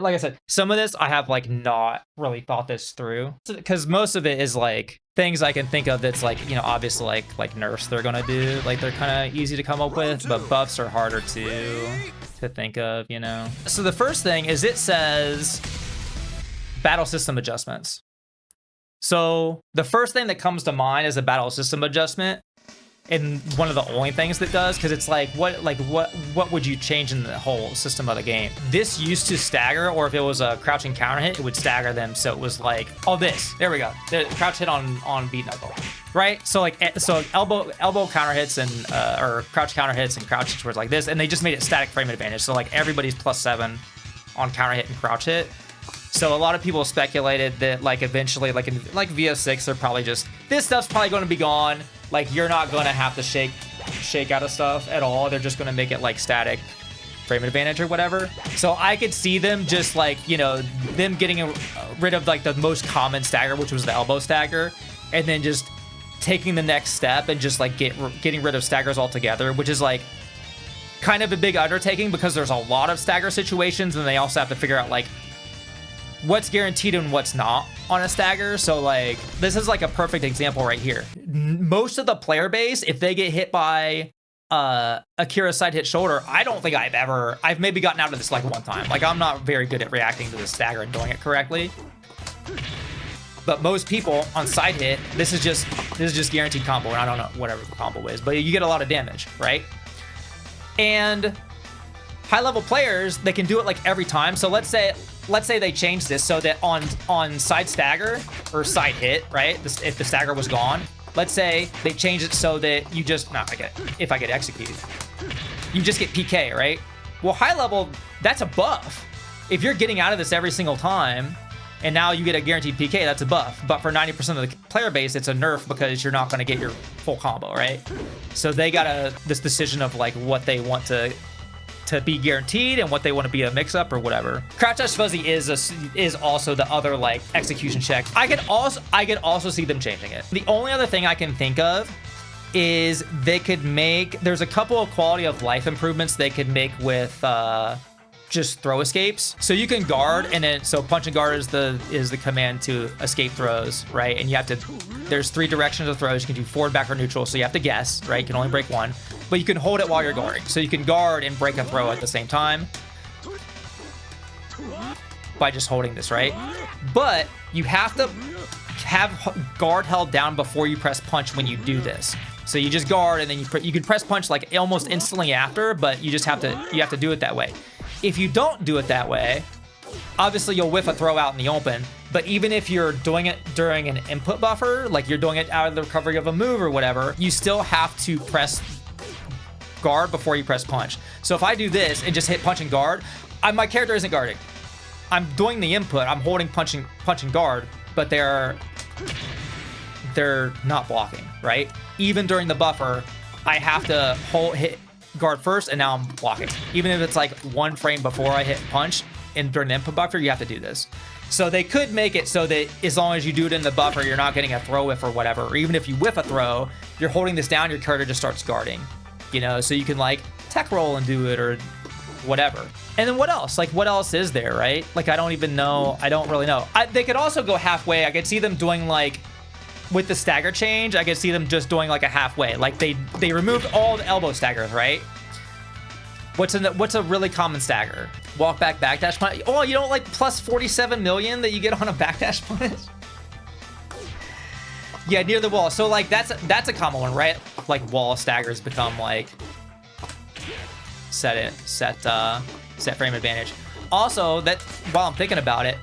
Like I said, some of this I have like not really thought this through, because most of it is like things I can think of that's like, you know, obviously like nerfs they're gonna do, like they're kind of easy to come up with, but buffs are harder to think of, you know. So the first thing is it says battle system adjustments. So the first thing that comes to mind is a battle system adjustment, and one of the only things that does, because it's like what would you change in the whole system of the game? This used to stagger, or if it was a crouching counter hit, it would stagger them. So it was like, oh, this, there we go, the crouch hit on beat knuckle, right? So like, so elbow counter hits and or crouch counter hits and crouch hits were like this, and they just made it static frame advantage. So like everybody's +7 on counter hit and crouch hit. So a lot of people speculated that like eventually, like in like VF6, they're probably just, this stuff's probably going to be gone. Like you're not going to have to shake out of stuff at all. They're just going to make it like static frame advantage or whatever. So I could see them just like, you know, them getting rid of like the most common stagger, which was the elbow stagger, and then just taking the next step and just like getting rid of staggers altogether, which is like kind of a big undertaking because there's a lot of stagger situations, and they also have to figure out like what's guaranteed and what's not on a stagger. So like this is like a perfect example right here. Most of the player base, if they get hit by Akira side hit shoulder, I don't think I've maybe gotten out of this like one time. Like I'm not very good at reacting to the stagger and doing it correctly. But most people on side hit, this is just guaranteed combo, and I don't know whatever the combo is, but you get a lot of damage, right? And high level players, they can do it like every time. So let's say they change this so that on side stagger or side hit, right? If the stagger was gone, let's say they change it so that you just, if I get executed, you just get PK, right? Well, high level, that's a buff. If you're getting out of this every single time, and now you get a guaranteed PK, that's a buff. But for 90% of the player base, it's a nerf because you're not going to get your full combo, right? So they got this decision of like what they want to be guaranteed and what they want to be a mix-up or whatever. Crouch Dash Fuzzy is also the other like execution check. I could also see them changing it. The only other thing I can think of is they could make, there's a couple of quality of life improvements they could make with just throw escapes. So you can guard, and then so punch and guard is the command to escape throws, right? And you have to, there's 3 directions of throws. You can do forward, back, or neutral. So you have to guess, right? You can only break one, but you can hold it while you're guarding. So you can guard and break a throw at the same time by just holding this, right? But you have to have guard held down before you press punch when you do this. So you just guard, and then you can press punch like almost instantly after, but you have to do it that way. If you don't do it that way, obviously you'll whiff a throw out in the open, but even if you're doing it during an input buffer, like you're doing it out of the recovery of a move or whatever, you still have to press guard before you press punch. So if I do this and just hit punch and guard, my character isn't guarding. I'm doing the input, I'm holding punch and guard, but they're not blocking, right? Even during the buffer, I have to hit guard first, and now I'm blocking. Even if it's like 1 frame before I hit punch and during the input buffer, you have to do this. So they could make it so that as long as you do it in the buffer, you're not getting a throw whiff or whatever. Or even if you whiff a throw, you're holding this down, your character just starts guarding, you know? So you can like tech roll and do it or whatever. And then what else? Like what else is there, right? Like I don't even know. I don't really know. They could also go halfway. I could see them doing like, with the stagger change, I could see them just doing like a halfway. Like they removed all the elbow staggers, right? What's a really common stagger? Walk back, backdash punish. Oh, you don't like plus 47 million that you get on a backdash punish? Yeah, near the wall. So like that's a common one, right? Like wall staggers become like set frame advantage. Also, that while I'm thinking about it,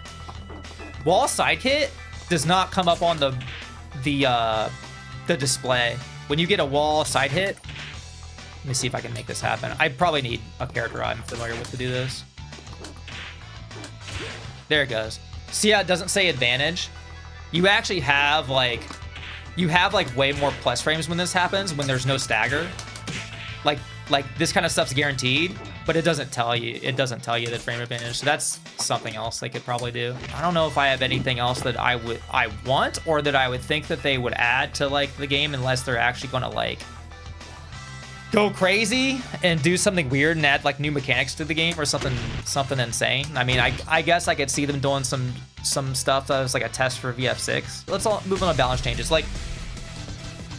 wall side hit does not come up on the display. When you get a wall side hit, let me see if I can make this happen. I probably need a character I'm familiar with to do this. There it goes. See how it doesn't say advantage? You actually have like, way more plus frames when this happens, when there's no stagger. Like this kind of stuff's guaranteed, but it doesn't tell you that frame advantage. So that's something else they could probably do. I don't know if I have anything else that I want, or that I would think that they would add to like the game, unless they're actually going to like go crazy and do something weird and add like new mechanics to the game or something insane. I mean, I guess I could see them doing some stuff that was like a test for VF6. Let's all move on to balance changes. Like,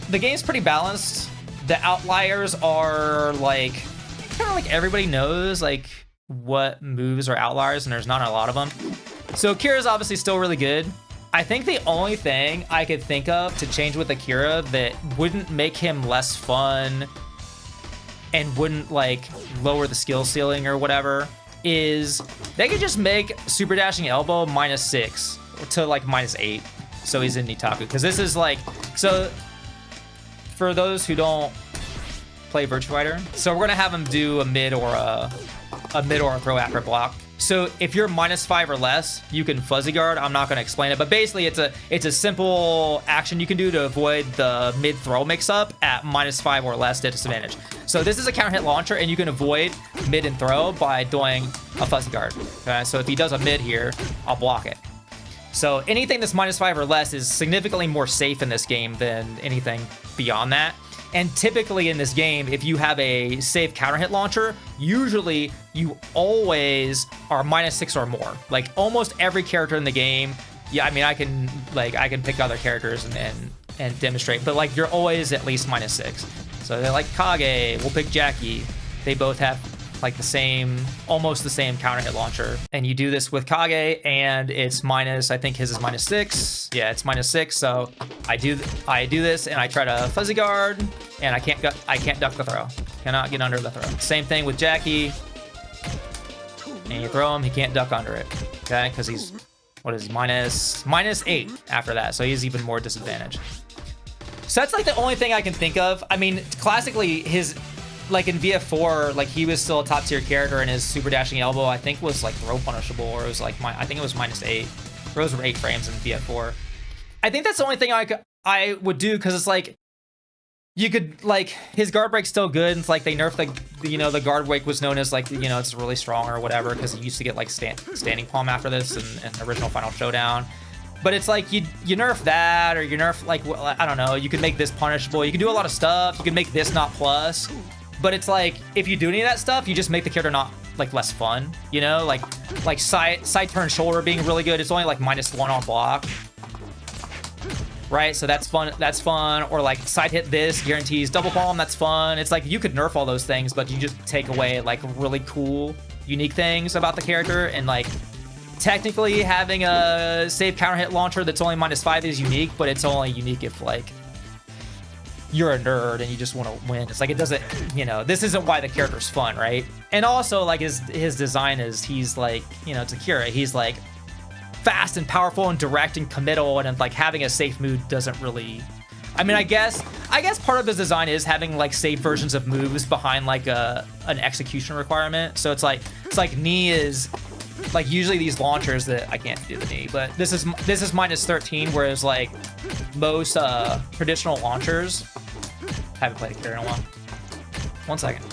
the game's pretty balanced. The outliers are like, kind of like everybody knows like what moves are outliers, and there's not a lot of them. So Akira's obviously still really good. I think the only thing I could think of to change with Akira that wouldn't make him less fun and wouldn't like lower the skill ceiling or whatever is they could just make super dashing elbow -6 to like -8, so he's in Nitaku. Because this is like, so for those who don't play Virtua Fighter, so we're gonna have him do a mid or a throw after block. So if you're -5 or less, you can fuzzy guard. I'm not gonna explain it, but basically it's a simple action you can do to avoid the mid throw mix up at -5 or less disadvantage. So this is a counter hit launcher, and you can avoid mid and throw by doing a fuzzy guard. Okay, so if he does a mid here, I'll block it. So anything that's -5 or less is significantly more safe in this game than anything beyond that. And typically in this game, if you have a safe counter hit launcher, usually you always are -6 or more. Like almost every character in the game. Yeah, I mean, I can pick other characters and demonstrate, but like you're always at least -6. So they're like Kage, we'll pick Jacky. They both have like the same, almost the same counter hit launcher. And you do this with Kage, and it's I think his is -6. Yeah, it's -6. So I do this, and I try to fuzzy guard, and I can't duck the throw. Cannot get under the throw. Same thing with Jacky. And you throw him, he can't duck under it. Okay, because he's, what is he, -8 after that. So he's even more disadvantaged. So that's like the only thing I can think of. I mean, classically, his, like in VF4, like he was still a top tier character, and his super dashing elbow, I think, was like throw punishable, or it was like, I think it was -8. Throws were 8 frames in VF4. I think that's the only thing I would do, because it's like, you could, like, his guard break's still good. It's like they nerfed the guard break was known as like, it's really strong or whatever, because he used to get like standing palm after this in the original Final Showdown. But it's like you nerf that, or you nerf like, I don't know, you could make this punishable. You can do a lot of stuff. You can make this not plus. But it's like, if you do any of that stuff, you just make the character not like less fun, like side turn shoulder being really good. It's only like -1 on block, right? So that's fun. Or like side hit this guarantees double palm. That's fun. It's like you could nerf all those things, but you just take away like really cool, unique things about the character. And like technically having a safe counter hit launcher that's only -5 is unique, but it's only unique if like you're a nerd and you just want to win. It's like, it doesn't, this isn't why the character's fun, right? And also like his design is, he's like, it's Akira. He's like fast and powerful and direct and committal, and like having a safe move doesn't really, I mean, I guess part of his design is having like safe versions of moves behind like an execution requirement. So it's like knee is like, usually these launchers that I can't do the knee, but this is -13, whereas like most traditional launchers, haven't played Akira in a while. 1 second.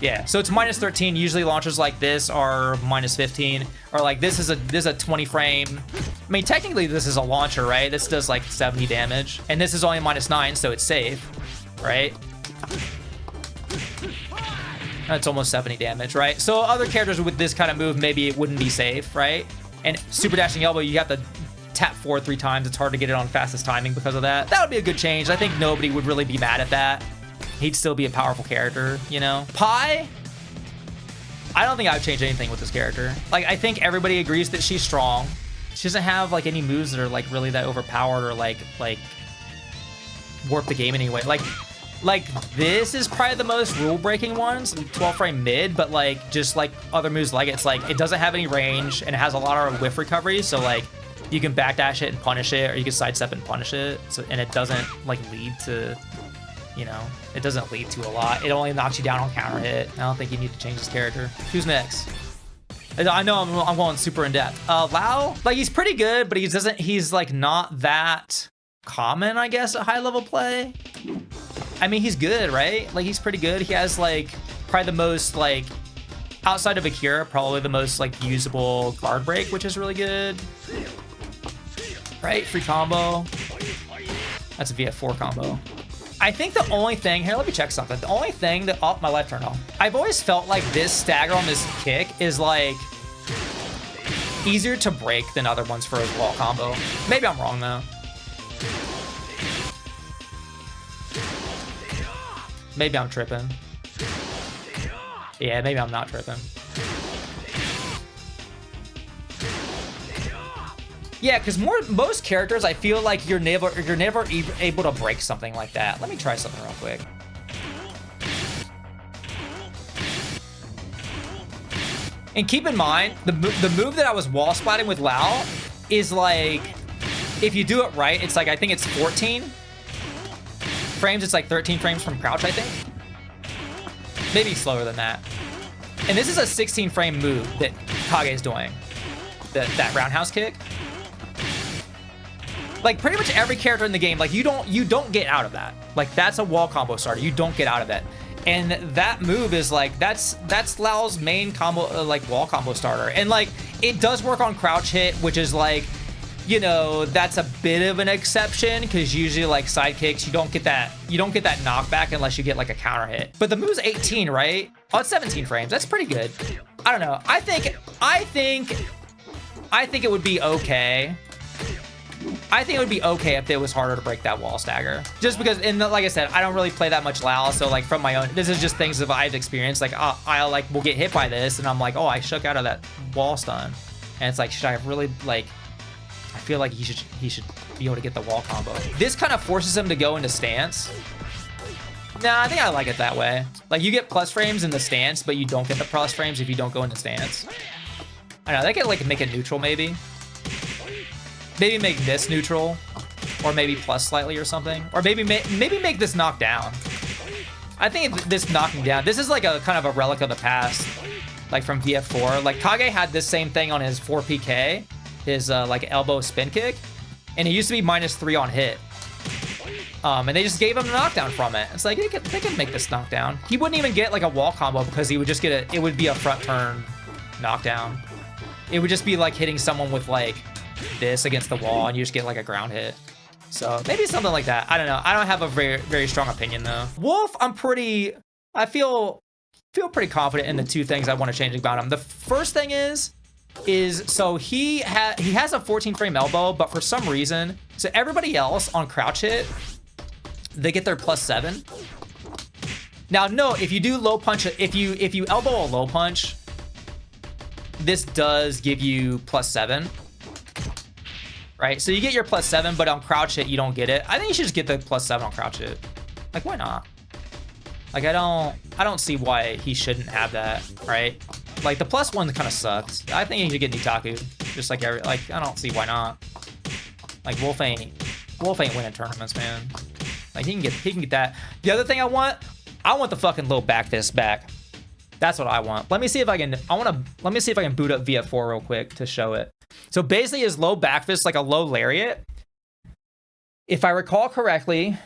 Yeah, so it's -13. Usually launchers like this are -15, or like this is a 20 frame. I mean, technically this is a launcher, right? This does like 70 damage, and this is only -9, so it's safe, right? That's almost 70 damage, right? So other characters with this kind of move, maybe it wouldn't be safe, right? And super dashing elbow, you have to tap forward 3 times. It's hard to get it on fastest timing because of that. That would be a good change. I think nobody would really be mad at that. He'd still be a powerful character, Pi, I don't think I would change anything with this character. Like, I think everybody agrees that she's strong. She doesn't have like any moves that are like really that overpowered or like warp the game anyway. Like this is probably the most rule-breaking ones, 12 frame mid, but like just like other moves like it's like it doesn't have any range, and it has a lot of whiff recovery, so like you can backdash it and punish it, or you can sidestep and punish it, so, and it doesn't like lead to, it doesn't lead to a lot. It only knocks you down on counter hit. I don't think you need to change this character. Who's next? I know I'm going super in depth. Lau, like he's pretty good, but he's like not that common, I guess, at high level play. I mean, he's good, right? Like, he's pretty good. He has, like, probably the most, like, outside of Akira, probably the most, like, usable guard break, which is really good. Right? Free combo. That's a VF4 combo. I think the only thing here, let me check something. The only thing that, oh, my light turned on. I've always felt like this stagger on this kick is like easier to break than other ones for his wall combo. Maybe I'm wrong though. Maybe I'm tripping. Yeah, maybe I'm not tripping. Yeah, because most characters, I feel like you're never able to break something like that. Let me try something real quick. And keep in mind, the move that I was wall splatting with Lao is like, if you do it right, it's like, I think it's 14 frames. It's like 13 frames from crouch, I think. Maybe slower than that. And this is a 16 frame move that Kage is doing. That roundhouse kick. Like pretty much every character in the game, like you don't get out of that. Like that's a wall combo starter. You don't get out of that. And that move is like, that's Lao's main combo, like wall combo starter. And like, it does work on crouch hit, which is like, you know, that's a bit of an exception because usually like side kicks, you don't get that knockback unless you get like a counter hit. But the move's 18, right? Oh, it's 17 frames. That's pretty good. I don't know. I think it would be okay. I think it would be okay if it was harder to break that wall stagger. Just because, like I said, I don't really play that much Lao, so like from my own, this is just things that I've experienced. Like I like will get hit by this, and I'm like, oh, I shook out of that wall stun, and it's like, should I really like? I feel like he should be able to get the wall combo. This kind of forces him to go into stance. Nah, I think I like it that way. Like you get plus frames in the stance, but you don't get the plus frames if you don't go into stance. I don't know, they could like make it neutral maybe. Maybe make this neutral, or maybe plus slightly or something, or maybe make this knockdown. I think this knocking down. This is like a kind of a relic of the past, like from VF4. Like Kage had this same thing on his 4PK, his like elbow spin kick, and it used to be -3 on hit. And they just gave him a knockdown from it. It's like they could make this knockdown. He wouldn't even get like a wall combo because he would just get it would be a front turn knockdown. It would just be like hitting someone with like this against the wall and you just get like a ground hit. So maybe something like that. I don't know. I don't have a very strong opinion though. Wolf, I feel pretty confident in the two things I want to change about him. The first thing is so he has a 14 frame elbow, but for some reason, so everybody else on crouch hit, they get their +7. Now, no, if you do low punch, if you elbow a low punch, this does give you +7. Right, so you get your +7, but on crouch hit you don't get it. I think you should just get the +7 on crouch hit. Like, why not? Like, I don't see why he shouldn't have that, right? Like the +1 kind of sucks. I think he should get Nitaku. Just like I don't see why not. Like Wolf ain't winning tournaments, man. Like he can get that. The other thing I want the fucking low back fist back. That's what I want. Let me see if I can boot up VF4 real quick to show it. So basically his low back fist, like a low lariat. If I recall correctly,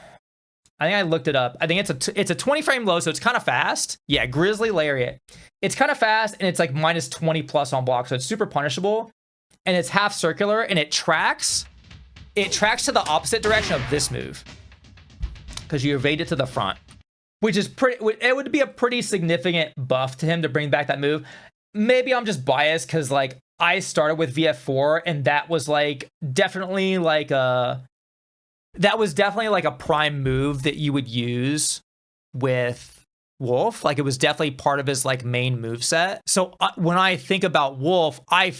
I think I looked it up. I think it's a 20 frame low, so it's kind of fast. Yeah, Grizzly Lariat. It's kind of fast, and it's like -20+ on block, so it's super punishable. And it's half circular, and it tracks. It tracks to the opposite direction of this move, because you evade it to the front, which is pretty. It would be a pretty significant buff to him to bring back that move. Maybe I'm just biased because like I started with VF4, and that was like definitely like a. That was definitely like a prime move that you would use with Wolf. Like it was definitely part of his like main move set. So when I think about Wolf, I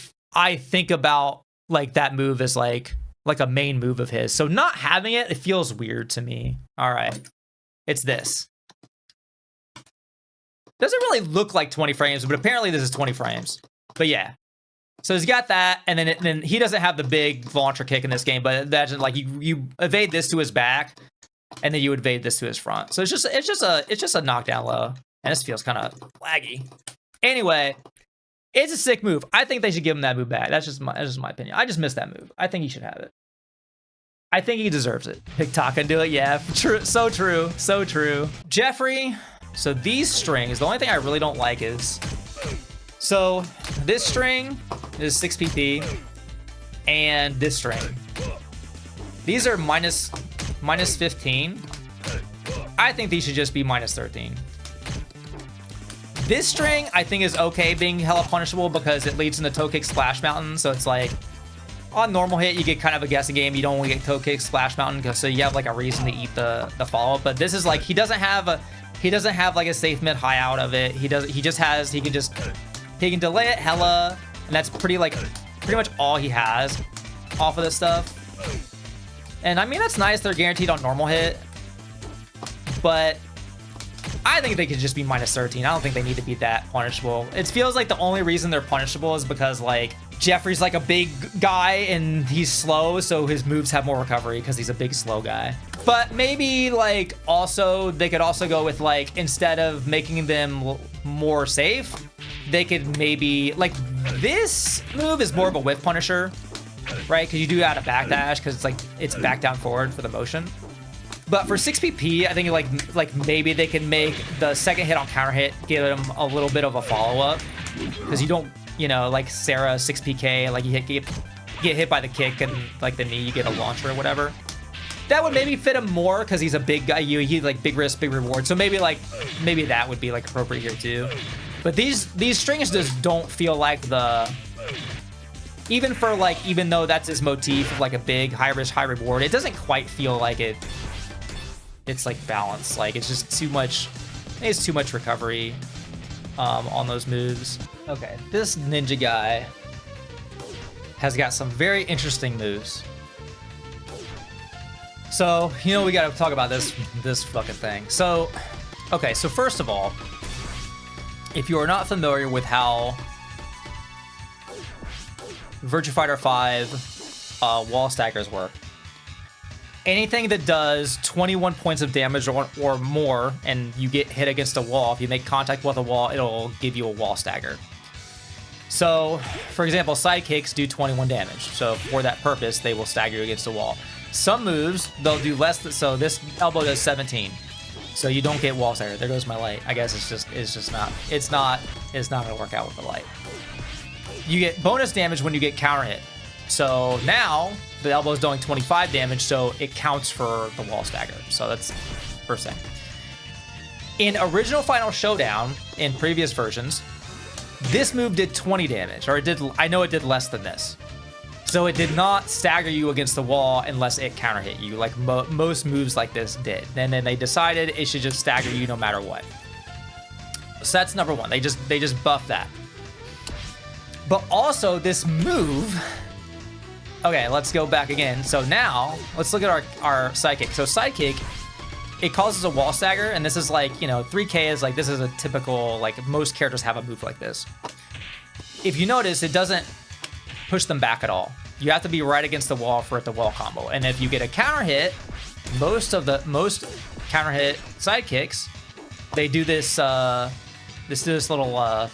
think about like that move as like a main move of his. So not having it feels weird to me. All right, it's this. Doesn't really look like 20 frames, but apparently this is 20 frames. But yeah. So he's got that, and then he doesn't have the big launcher kick in this game, but imagine like you evade this to his back, and then you evade this to his front. So it's just a knockdown low, and this feels kind of laggy. Anyway, it's a sick move. I think they should give him that move back. That's just my opinion. I just missed that move. I think he should have it. I think he deserves it. Pick Taka and do it. Yeah, true. So true. So true. Jeffrey. So these strings. The only thing I really don't like is. So this string is 6 PP, and this string. These are minus 15. I think these should just be -13. This string, I think, is okay being hella punishable because it leads into toe kick splash mountain. So it's like on normal hit, you get kind of a guessing game. You don't want to get toe kick splash mountain because so you have like a reason to eat the follow up. But this is like he doesn't have like a safe mid high out of it. He can delay it hella, and that's pretty much all he has off of this stuff. And I mean that's nice. They're guaranteed on normal hit, but I think they could just be -13. I don't think they need to be that punishable. It feels like the only reason they're punishable is because like Jeffrey's like a big guy and he's slow, so his moves have more recovery because he's a big slow guy. But maybe like also they could also go with like instead of making them more safe, they could maybe like this move is more of a whiff punisher, right? Because you do add a backdash because it's back down forward for the motion. But for 6 PP, I think like maybe they can make the second hit on counter hit give them a little bit of a follow up because you don't, you know, like Sarah 6 PK, like you get hit by the kick and like the knee, you get a launcher or whatever. That would maybe fit him more because he's a big guy. He's like big risk, big reward. So maybe that would be like appropriate here too. But these strings just don't feel like even though that's his motif of like a big high risk, high reward, it doesn't quite feel like it's like balanced. Like it's just too much. It's too much recovery on those moves. Okay, this ninja guy has got some very interesting moves. So you know we got to talk about this fucking thing. So okay, so first of all, if you are not familiar with how Virtua Fighter 5 wall stackers work, anything that does 21 points of damage or more and you get hit against a wall, if you make contact with a wall, it'll give you a wall stagger. So, for example, sidekicks do 21 damage. So for that purpose, they will stagger you against a wall. Some moves, they'll do less. So this elbow does 17. So you don't get wall stagger. There goes my light. I guess it's not gonna work out with the light. You get bonus damage when you get counter hit. So now the elbow is doing 25 damage, so it counts for the wall stagger. So that's first thing. In original Final Showdown, in previous versions, this move did 20 damage, or I know it did less than this. So it did not stagger you against the wall unless it counter hit you, like most moves like this did. And then they decided it should just stagger you no matter what. So that's number one. They just buffed that. But also this move. Okay, let's go back again. So now, let's look at our sidekick. So sidekick, it causes a wall stagger, and this is like, you know, 3K is like, this is a typical, like, most characters have a move like this. If you notice, it doesn't push them back at all. You have to be right against the wall for it to wall combo. And if you get a counter hit, most counter hit sidekicks, they do this little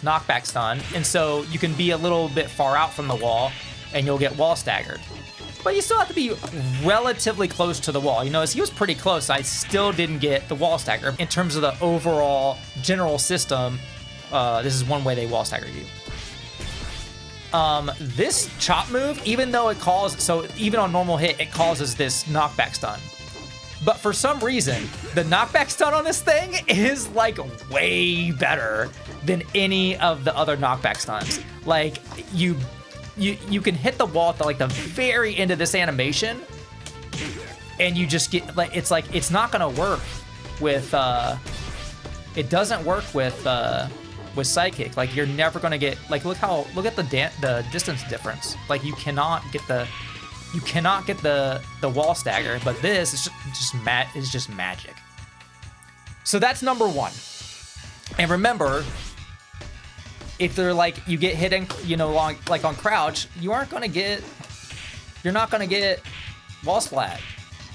knockback stun, and so you can be a little bit far out from the wall, and you'll get wall staggered. But you still have to be relatively close to the wall. You notice he was pretty close. I still didn't get the wall stagger. In terms of the overall general system, this is one way they wall stagger you. This chop move, even though it even on normal hit, it causes this knockback stun. But for some reason, the knockback stun on this thing is like way better than any of the other knockback stuns. Like you can hit the wall at the very end of this animation, and you just get it's not gonna work with it doesn't work with sidekick. Like you're never gonna get look at the distance difference. Like you cannot get the wall stagger, but this is just magic. So that's number one. And remember, if they're you get hit in, like on crouch, you're not gonna get wall splat.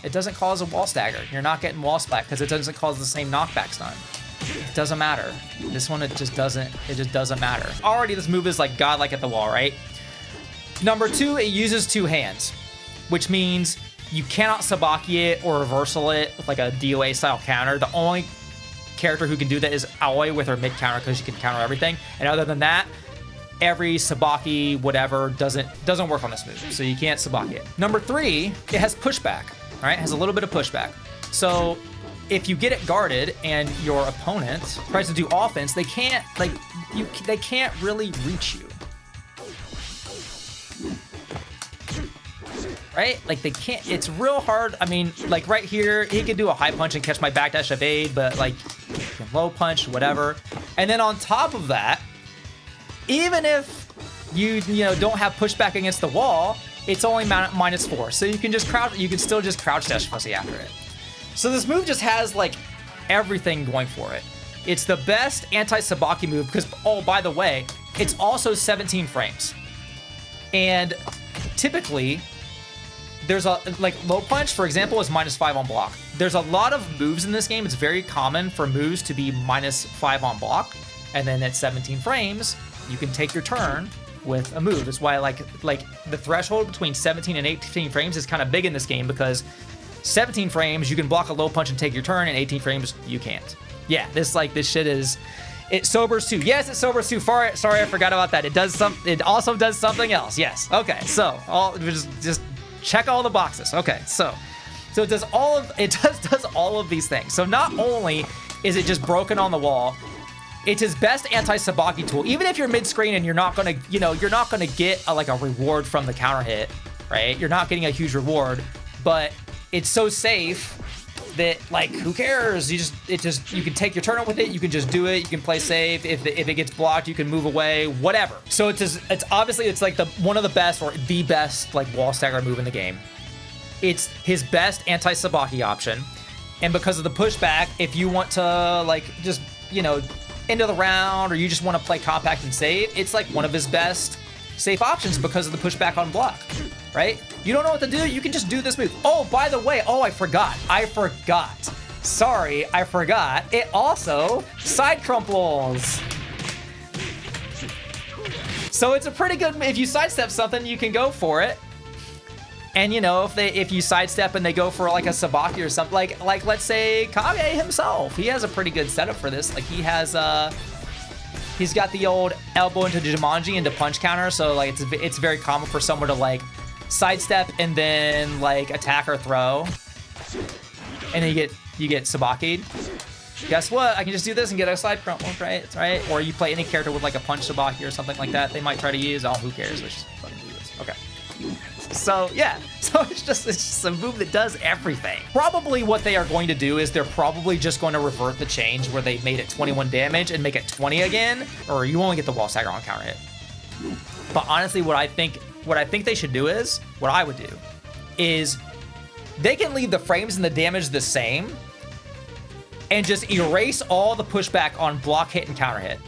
It doesn't cause a wall stagger. You're not getting wall splat because it doesn't cause the same knockback stun. It doesn't matter. This one, it just doesn't matter. Already this move is godlike at the wall, right? Number two, it uses two hands, which means you cannot sabaki it or reversal it with a DOA style counter. The only character who can do that is Aoi with her mid counter because she can counter everything. And other than that, every sabaki whatever doesn't work on this move, so you can't sabaki it. Number three, it has pushback. All right, it has a little bit of pushback. So if you get it guarded and your opponent tries to do offense, they can't they can't really reach you. Right? Like they can't, it's real hard. I mean, like right here, he could do a high punch and catch my backdash evade, but like low punch, whatever. And then on top of that, even if you know, don't have pushback against the wall, it's only -4. So you can just crouch, you can still just crouch dash fuzzy after it. So this move just has like everything going for it. It's the best anti-Sabaki move because, oh, by the way, it's also 17 frames. And typically, there's a, like, low punch, for example, is -5 on block. There's a lot of moves in this game. It's very common for moves to be -5 on block. And then at 17 frames, you can take your turn with a move. That's why, like the threshold between 17 and 18 frames is kind of big in this game because 17 frames, you can block a low punch and take your turn, and 18 frames, you can't. Yeah, this shit is... It sobers too. Yes, it sobers too. Sorry, I forgot about that. It also does something else. Yes. Okay. So just check all the boxes. Okay. So it does all of these things. So not only is it just broken on the wall, it's his best anti-Sabaki tool. Even if you're mid-screen and you're not gonna get a reward from the counter hit, right? You're not getting a huge reward, but it's so safe that, like, who cares? You can take your turn with it. You can just do it. You can play safe. If it gets blocked, you can move away. Whatever. So it's obviously like one of the best, or the best, like, wall stagger move in the game. It's his best anti-Sabaki option, and because of the pushback, if you want to, like, just, you know, end of the round, or you just want to play compact and save, it's like one of his best safe options because of the pushback on block, right? You don't know what to do, you can just do this move. Oh, by the way, I forgot. Sorry, I forgot. It also side crumples. So it's a pretty good, if you sidestep something, you can go for it. And, you know, if you sidestep and they go for like a Sabaki or something, like let's say Kage himself, he has a pretty good setup for this. Like he has he's got the old elbow into Jumanji into punch counter, so like it's very common for someone to like sidestep and then like attack or throw, and then you get Sabaki'd. Guess what? I can just do this and get a side crumple, right? Right? Or you play any character with like a punch Sabaki or something like that. They might try to use. Oh, who cares? Let's just fucking do this. Okay. So yeah, so it's just a move that does everything. Probably what they are going to do is they're probably just going to revert the change where they made it 21 damage and make it 20 again, or you only get the wall stagger on counter hit. But honestly, what I think they should do is, what I would do is they can leave the frames and the damage the same and just erase all the pushback on block hit and counter hit,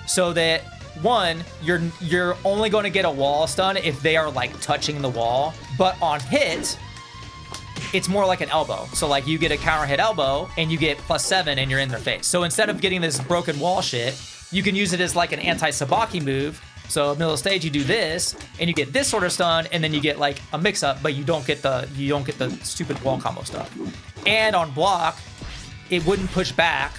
so that one, you're only going to get a wall stun if they are like touching the wall, but on hit, it's more like an elbow. So like you get a counter hit elbow and you get +7 and you're in their face. So instead of getting this broken wall shit, you can use it as like an anti-Sabaki move. So middle of stage, you do this and you get this sort of stun, and then you get like a mix up, but you don't get the stupid wall combo stuff. And on block, it wouldn't push back.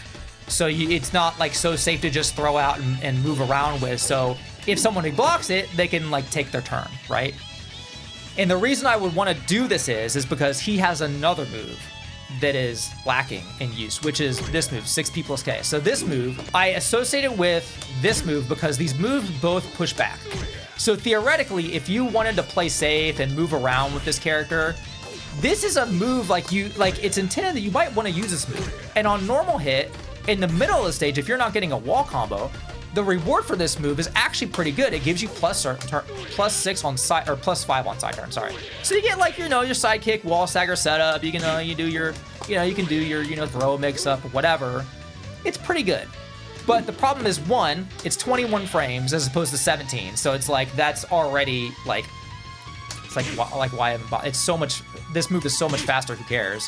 So it's not like so safe to just throw out and move around with. So if someone blocks it, they can like take their turn, right? And the reason I would want to do this is because he has another move that is lacking in use, which is this move, 6P+K. So this move, I associate it with this move because these moves both push back. So theoretically, if you wanted to play safe and move around with this character, this is a move it's intended that you might want to use this move. And on normal hit, in the middle of the stage, if you're not getting a wall combo, the reward for this move is actually pretty good. It gives you +6 on side, or +5 on side turn, sorry. So you get like, you know, your sidekick, wall stagger setup. You can you can do your throw mix up, whatever. It's pretty good. But the problem is, one, it's 21 frames as opposed to 17. So it's like, that's already like, it's like why I haven't bought, it's so much, this move is so much faster, who cares?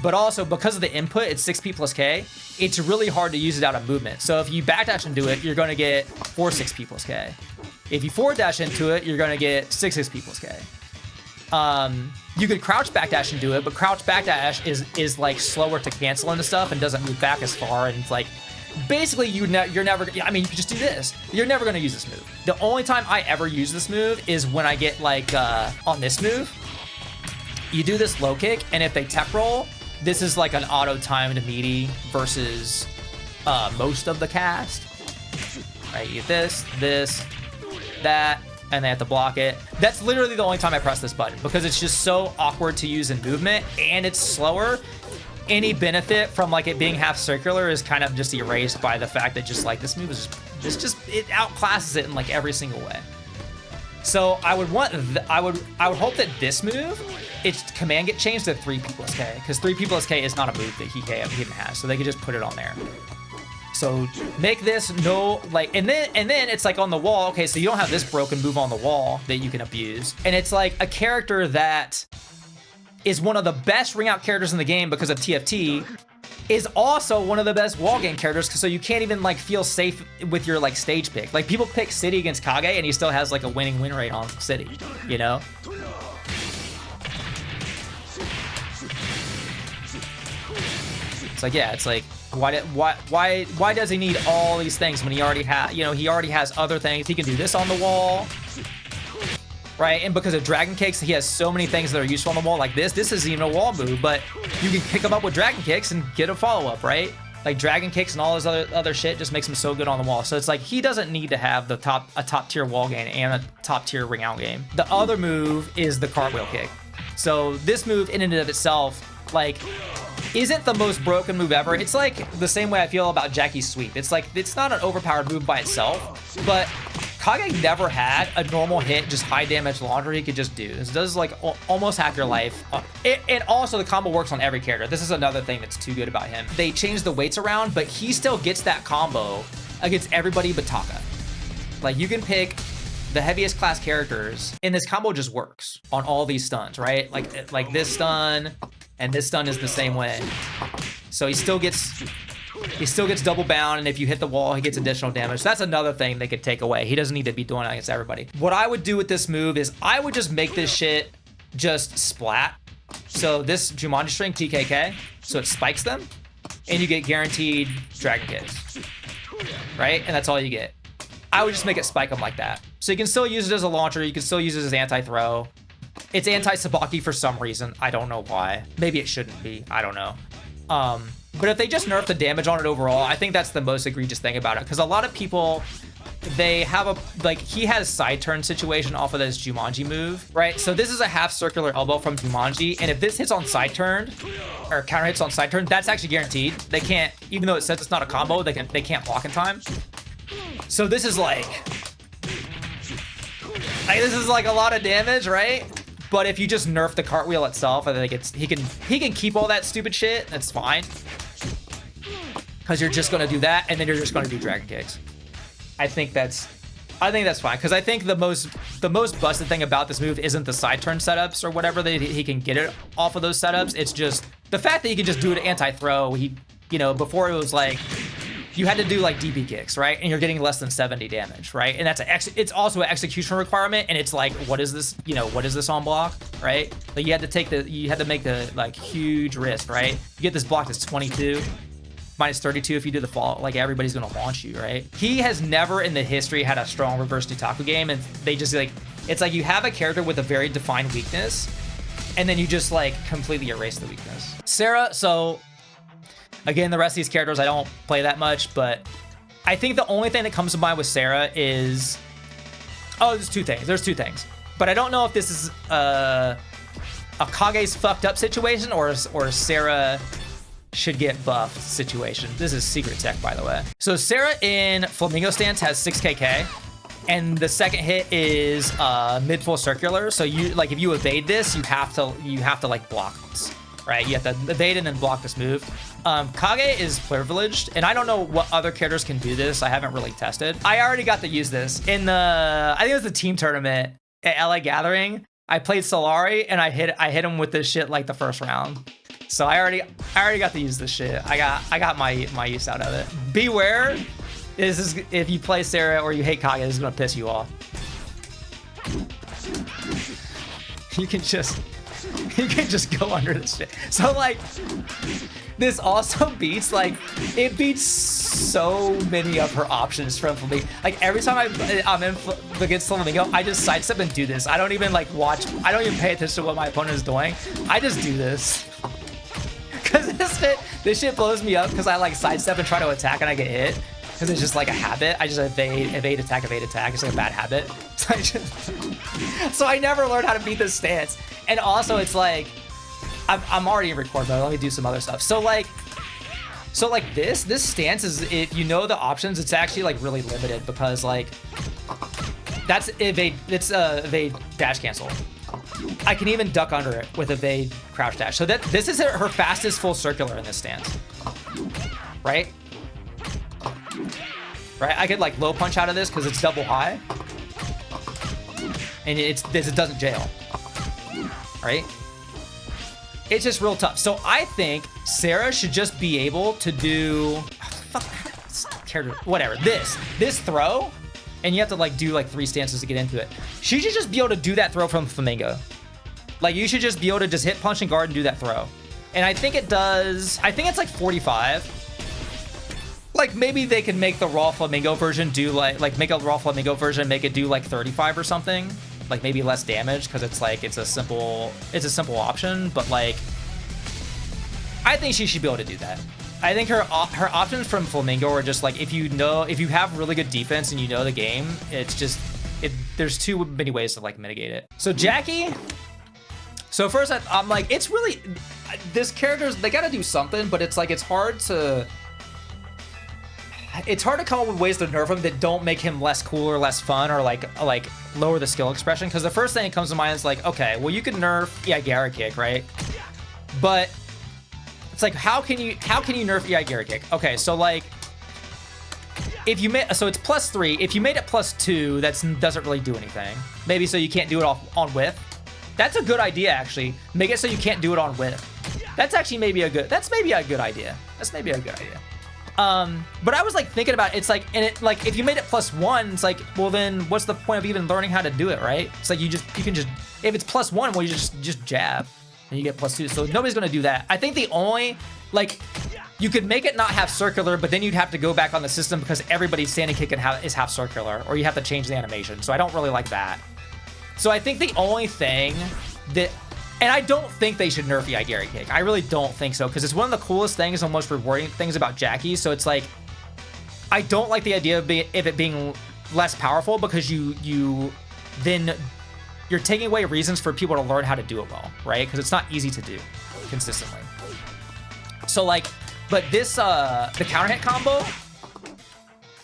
But also, because of the input, it's 6P+K, it's really hard to use it out of movement. So if you backdash into it, you're going to get 4 6P+K. If you forward dash into it, you're going to get 6 6P+K. You could crouch backdash into it, but crouch backdash is like slower to cancel into stuff and doesn't move back as far. And it's like, basically, you're never, I mean, you can just do this. You're never going to use this move. The only time I ever use this move is when I get like, on this move, you do this low kick, and if they tech roll, this is like an auto-timed meaty versus most of the cast. Right, you get this, that, and they have to block it. That's literally the only time I press this button because it's just so awkward to use in movement and it's slower. Any benefit from like it being half circular is kind of just erased by the fact that just like this move is just it outclasses it in like every single way. So I would want I would hope that this move, its command get changed to 3P plus K because 3P plus K is not a move that he even has, so they could just put it on there. So make this no like, and then it's like on the wall. Okay, so you don't have this broken move on the wall that you can abuse, and it's like a character that is one of the best ring out characters in the game because of TFT, is also one of the best wall game characters, so you can't even like feel safe with your like stage pick. Like people pick City against Kage and he still has like a winning win rate on City, you know? It's like, yeah, it's like, why does he need all these things when he already has, you know, he already has other things. He can do this on the wall. Right, and because of Dragon Kicks, he has so many things that are useful on the wall. Like this isn't even a wall move, but you can pick him up with Dragon Kicks and get a follow-up, right? Like Dragon Kicks and all this other shit just makes him so good on the wall. So it's like he doesn't need to have a top tier wall game and a top tier ring out game. The other move is the cartwheel kick. So this move in and of itself, like, isn't the most broken move ever. It's like the same way I feel about Jacky's sweep. It's like, it's not an overpowered move by itself, but Kage never had a normal hit, just high damage launcher he could just do. This does like almost half your life. And also the combo works on every character. This is another thing that's too good about him. They changed the weights around, but he still gets that combo against everybody but Taka. Like you can pick the heaviest class characters and this combo just works on all these stuns, right? Like this stun and this stun is the same way. So he still gets double bound, and if you hit the wall, he gets additional damage. That's another thing they could take away. He doesn't need to be doing it against everybody. What I would do with this move is I would just make this shit just splat. So this Jumanji string, TKK, so it spikes them, and you get guaranteed Dragon Kicks, right? And that's all you get. I would just make it spike them like that. So you can still use it as a launcher. You can still use it as anti-throw. It's anti-Sabaki for some reason. I don't know why. Maybe it shouldn't be. I don't know. But if they just nerf the damage on it overall, I think that's the most egregious thing about it. Because a lot of people, they have a, like, he has side turn situation off of this Jumanji move, right? So this is a half circular elbow from Jumanji. And if this hits on side turn, or counter hits on side turn, that's actually guaranteed. They can't, even though it says it's not a combo, they can't block in time. So this is like this is like a lot of damage, right? But if you just nerf the cartwheel itself, I think he can keep all that stupid shit. That's fine. Because you're just gonna do that, and then you're just gonna do Dragon Kicks. I think that's fine. Because I think the most busted thing about this move isn't the side turn setups or whatever that he can get it off of those setups. It's just the fact that he can just do it anti-throw. He, you know, before it was like you had to do like DP kicks, right? And you're getting less than 70 damage, right? And that's it's also an execution requirement, and it's like, what is this? You know, what is this on block, right? Like you had to make the like huge risk, right? You get this block that's 22, minus 32 if you do the fall. Like everybody's gonna launch you, right? He has never in the history had a strong reverse Nutaku game, and they just like, it's like you have a character with a very defined weakness, and then you just like completely erase the weakness. Sarah, so. Again, the rest of these characters I don't play that much, but I think the only thing that comes to mind with Sarah is... Oh, there's two things. There's two things. But I don't know if this is a Kage's fucked up situation or Sarah should get buffed situation. This is secret tech, by the way. So Sarah in Flamingo stance has 6kk, and the second hit is mid full circular. So you like if you evade this, you have to like block this. Right, you have to evade and then block this move. Kage is privileged, and I don't know what other characters can do this. I haven't really tested. I already got to use this in the, I think it was the team tournament at LA Gathering. I played Solari, and I hit him with this shit like the first round. So I already got to use this shit. I got my use out of it. Beware, this is if you play Sarah or you hate Kage, this is gonna piss you off. You can just go under this shit. So like, this also beats, like, it beats so many of her options from Flamingo. Like every time I'm in against Flamingo, I just sidestep and do this. I don't even like watch, I don't even pay attention to what my opponent is doing. I just do this. this shit blows me up because I like sidestep and try to attack and I get hit. Because it's just like a habit. I just evade, attack. It's like a bad habit. So I never learned how to beat this stance. And also it's like, I'm already in record mode. Let me do some other stuff. So like this stance is, if you know the options, it's actually like really limited because like, that's evade, it's evade dash cancel. I can even duck under it with evade crouch dash. So that this is her fastest full circular in this stance, right? Right, I could like low punch out of this because it's double high, and it doesn't jail, right? It's just real tough. So I think Sarah should just be able to do, whatever, this throw, and you have to like do like 3 stances to get into it. She should just be able to do that throw from Flamingo. Like you should just be able to just hit punch and guard and do that throw. And I think it does, I think it's like 45. Like maybe they can make the raw Flamingo version do like make a raw Flamingo version, make it do like 35 or something. Like maybe less damage because it's like, it's a simple option, but like, I think she should be able to do that. I think her options from Flamingo are just like, if you have really good defense and you know the game, it's just, there's too many ways to like mitigate it. So Jacky, so first I'm like, it's really, this character's, they gotta do something, but it's like, it's hard to come up with ways to nerf him that don't make him less cool or less fun or like lower the skill expression. Because the first thing that comes to mind is like, okay, well you could nerf Akira kick, right? But it's like, how can you nerf Akira kick? Okay, so like, if you made, so it's +3. If you made it +2, that doesn't really do anything. Maybe so you can't do it on whiff. That's a good idea actually. Make it so you can't do it on whiff. That's actually maybe a good idea. But I was like thinking about it, it's like, and it like, if you made it +1, it's like, well then what's the point of even learning how to do it, right? It's like you can just, if it's +1, well you just jab and you get +2. So nobody's gonna do that. I think the only, like, you could make it not have circular, but then you'd have to go back on the system because everybody's standing kick is half circular, or you have to change the animation. So I don't really like that. So I think the only thing that, and I don't think they should nerf Akira kick. I really don't think so, because it's one of the coolest things and most rewarding things about Jacky. So it's like, I don't like the idea of it being less powerful, because you're taking away reasons for people to learn how to do it well, right? Because it's not easy to do consistently. So like, but this, the counter hit combo,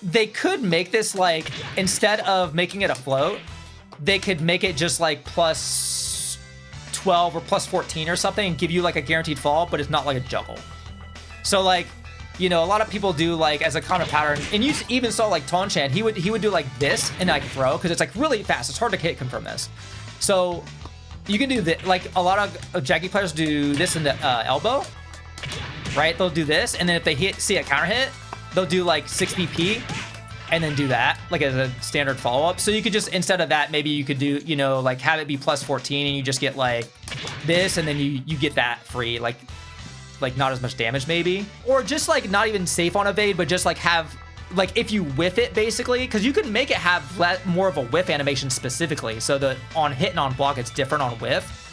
they could make this like, instead of making it a float, they could make it just like +12 or +14 or something and give you like a guaranteed fall, but it's not like a juggle. So like, you know, a lot of people do like as a counter pattern, and you even saw like Tonchan, he would do like this and like throw, because it's like really fast. It's hard to hit confirm this. So you can do that. Like a lot of Jacky players do this in the elbow, right? They'll do this, and then if they see a counter hit, they'll do like 6 BP and then do that like as a standard follow-up. So you could just, instead of that, maybe you could do, you know, like have it be +14 and you just get like this, and then you get that free, like not as much damage maybe. Or just like not even safe on evade, but just like have, like if you whiff it basically, because you can make it have more of a whiff animation specifically, so that on hit and on block it's different on whiff.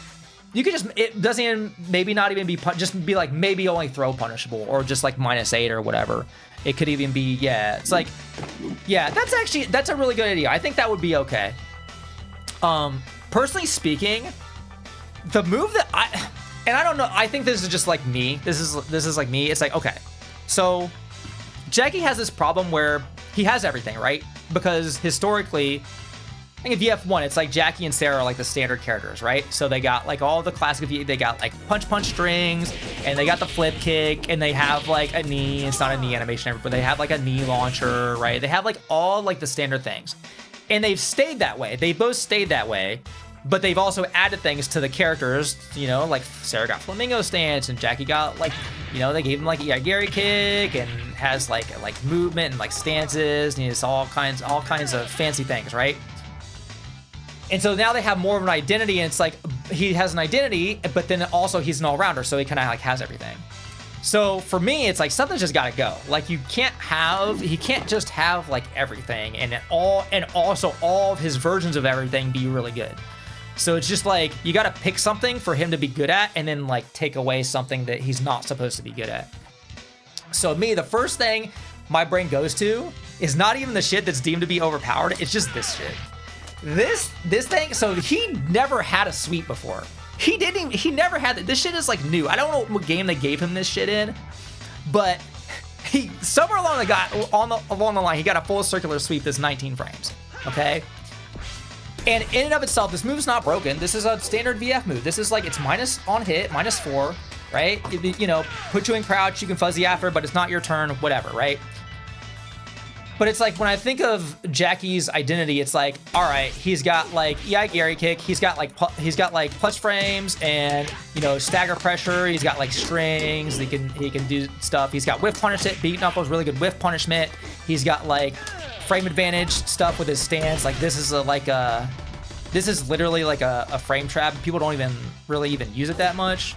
You could just, it doesn't even, maybe not even be, just be like maybe only throw punishable, or just like -8 or whatever. It could even be, yeah, it's like, yeah, that's a really good idea. I think that would be okay. Personally speaking, the move that I don't know, I think this is just like me. This is like me. It's like, okay, so Jacky has this problem where he has everything, right? Because historically, I think in VF1, it's like Jacky and Sarah are like the standard characters, right? So they got like all the classic, they got like punch strings, and they got the flip kick, and they have like a knee. It's not a knee animation, but they have like a knee launcher, right? They have like all like the standard things, and they've stayed that way. They both stayed that way, but they've also added things to the characters, you know, like Sarah got Flamingo stance, and Jacky got like, you know, they gave him like Gary kick, and has like movement and like stances, and it's all kinds of fancy things, right? And so now they have more of an identity, and it's like he has an identity, but then also he's an all-rounder, so he kind of like has everything. So for me, it's like something's just got to go. Like he can't just have like everything and also all of his versions of everything be really good. So it's just like, you gotta pick something for him to be good at and then like take away something that he's not supposed to be good at. So me, the first thing my brain goes to is not even the shit that's deemed to be overpowered. It's just this shit. This thing, so he never had a sweep before. He never had it. This shit is like new. I don't know what game they gave him this shit in, but he, somewhere along the line, he got a full circular sweep that's 19 frames, okay? And in and of itself, this move's not broken. This is a standard VF move. This is like, it's minus on hit, -4, right? You know, put you in crouch, you can fuzzy after, but it's not your turn, whatever, right? But it's like, when I think of Jacky's identity, it's like, all right, he's got like Gary kick, he's got like plus frames and, you know, stagger pressure, he's got like strings, he can do stuff, he's got whiff punishment, beat knuckles, really good whiff punishment, he's got like frame advantage stuff with his stance. Like this is this is literally like a frame trap. People don't even really use it that much.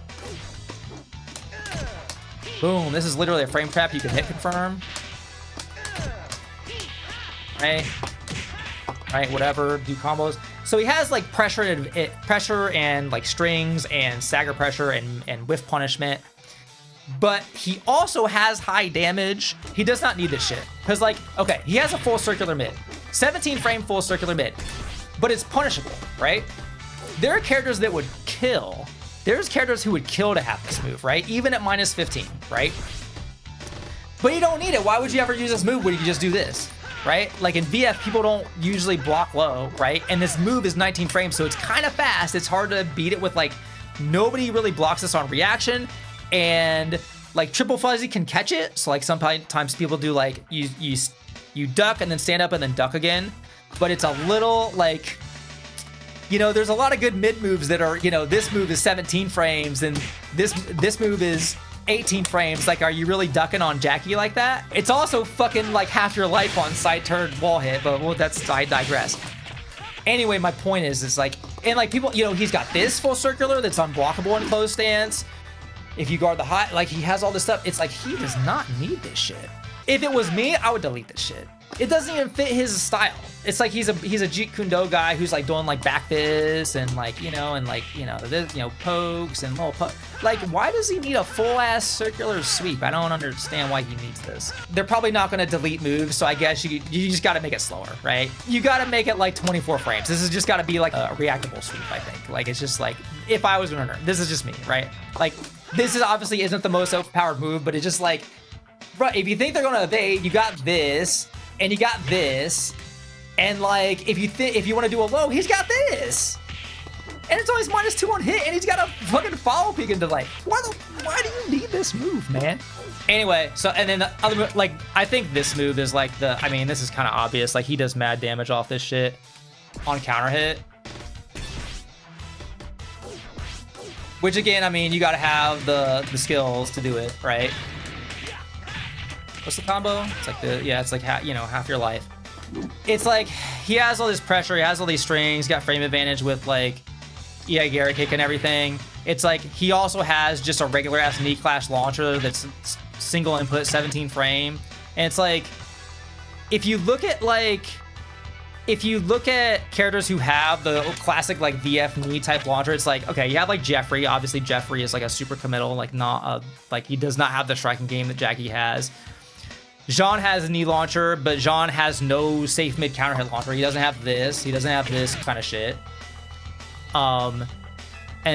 Boom, this is literally a frame trap. You can hit confirm. Right, whatever, do combos. So he has like pressure and like strings and stagger pressure and whiff punishment. But he also has high damage. He does not need this shit. Because like, okay, he has a full circular mid. 17 frame full circular mid. But it's punishable, right? There are characters that would kill. There's characters who would kill to have this move, right? Even at -15, right? But you don't need it. Why would you ever use this move when you can just do this, right? Like in VF, people don't usually block low, right? And this move is 19 frames, so it's kind of fast. It's hard to beat it with like, nobody really blocks this on reaction. And like triple fuzzy can catch it. So like sometimes people do like you duck and then stand up and then duck again. But it's a little like, you know, there's a lot of good mid moves that are, you know, this move is 17 frames and this move is 18 frames. Like, are you really ducking on Jacky like that? It's also fucking like half your life on side turn wall hit, but well, I digress. Anyway, my point is like, and like people, you know, he's got this full circular that's unblockable in close stance. If you guard the high, like he has all this stuff. It's like, he does not need this shit. If it was me, I would delete this shit. It doesn't even fit his style. It's like he's a Jeet Kune Do guy who's like doing like back fists and like, pokes and little like, why does he need a full ass circular sweep? I don't understand why he needs this. They're probably not going to delete moves, so I guess you just got to make it slower, right? You got to make it like 24 frames. This has just got to be like a reactable sweep, I think. Like, it's just like, if I was going to learn, this is just me, right? Like, this is obviously isn't the most overpowered move, but it's just like, bro, if you think they're going to evade, you got this, and you got this, and like, if you want to do a low, he's got this. And it's always -2 on hit, and he's got a fucking follow peek into like, why do you need this move, man? Anyway, so, and then the other, like, I think this move is like I mean, this is kind of obvious. Like, he does mad damage off this shit on counter hit. Which again, I mean, you gotta have the skills to do it, right? What's the combo? It's like it's like half your life. It's like, he has all this pressure, he has all these strings, got frame advantage with like Gary kick and everything. It's like, he also has just a regular ass knee clash launcher that's single input 17 frame. And it's like, if you look at characters who have the classic like VF knee type launcher, it's like, okay, you have like Jeffrey. Obviously Jeffrey is like a super committal, like like he does not have the striking game that Jacky has. Jean has a knee launcher, but Jean has no safe mid counter hit launcher. He doesn't have this. He doesn't have this kind of shit. And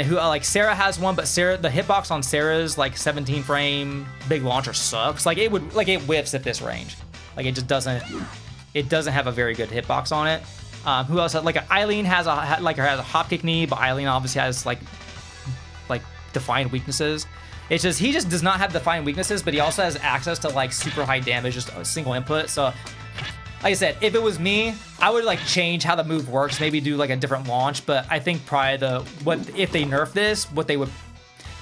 who like Sarah has one, but the hitbox on Sarah's like 17 frame big launcher sucks. Like it whiffs at this range. Like it just doesn't. It doesn't have a very good hitbox on it. Who else? Like Eileen has a hop kick knee, but Eileen obviously has like defined weaknesses. It's just, he just does not have defined weaknesses, but he also has access to like super high damage, just a single input. So like I said, if it was me, I would like change how the move works, maybe do like a different launch. But I think probably if they nerf this,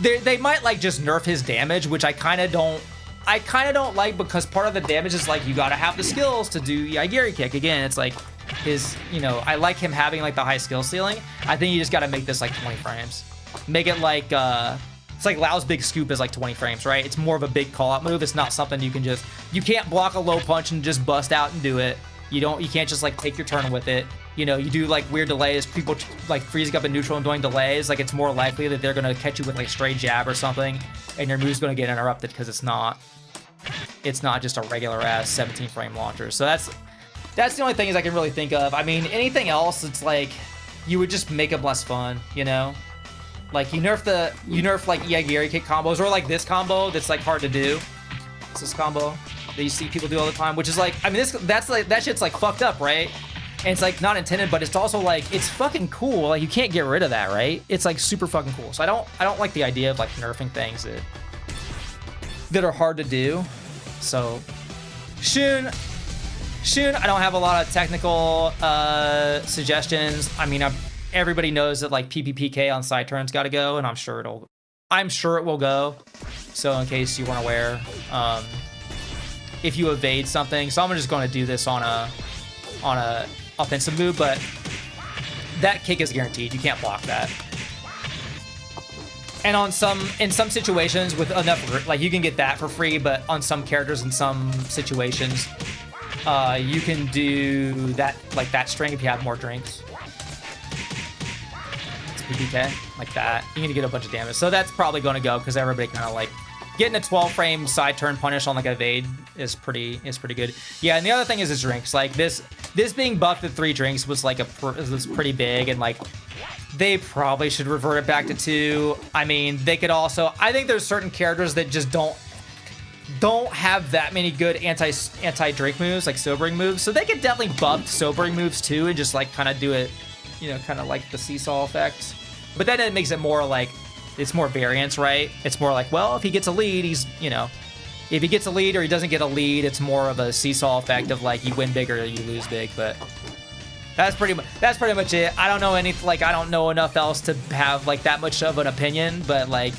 they might like just nerf his damage, which I kind of don't like, because part of the damage is like, you got to have the skills to do Gary kick. Again, it's like his, I like him having like the high skill ceiling. I think you just got to make this like 20 frames. Make it like, it's like Lao's big scoop is like 20 frames, right? It's more of a big call-out move. It's not something you can't block a low punch and just bust out and do it. You can't just like take your turn with it. you know, you do like weird delays, people like freezing up in neutral and doing delays, like it's more likely that they're gonna catch you with like straight jab or something, and your move's gonna get interrupted because it's not just a regular ass 17 frame launcher. So that's the only things I can really think of. I mean, anything else, it's like you would just make them less fun, you know? Like you nerf like Yagiri kick combos, or like this combo that's like hard to do. It's this combo that you see people do all the time, which is like, I mean, that's like, that shit's like fucked up, right? And it's like not intended, but it's also like, it's fucking cool. Like you can't get rid of that, right? It's like super fucking cool. So I don't like the idea of like nerfing things that are hard to do. So Shun, I don't have a lot of technical suggestions. I mean, everybody knows that like PPPK on side turns got to go, and I'm sure it will go. So in case you weren't aware, if you evade something, so I'm just going to do this on a offensive move, but that kick is guaranteed. You can't block that. And in some situations with enough, like you can get that for free, but on some characters in some situations, you can do that, like that string if you have more drinks. It's PPK, like that. You're gonna get a bunch of damage. So that's probably gonna go because everybody kind of like getting a 12 frame side turn punish on like evade is pretty good. Yeah, and the other thing is his drinks. Like this being buffed at 3 drinks was like was pretty big, and like they probably should revert it back to 2. I mean, they could also, I think there's certain characters that just don't have that many good anti-drink moves, like sobering moves. So they could definitely buff sobering moves too and just like kind of do it, you know, kind of like the seesaw effect. But then it makes it more like, it's more variance, right? It's more like, well, if he gets a lead, he's, you know, if he gets a lead or he doesn't get a lead, it's more of a seesaw effect of like you win big or you lose big. But that's pretty much it. I don't know I don't know enough else to have like that much of an opinion, but like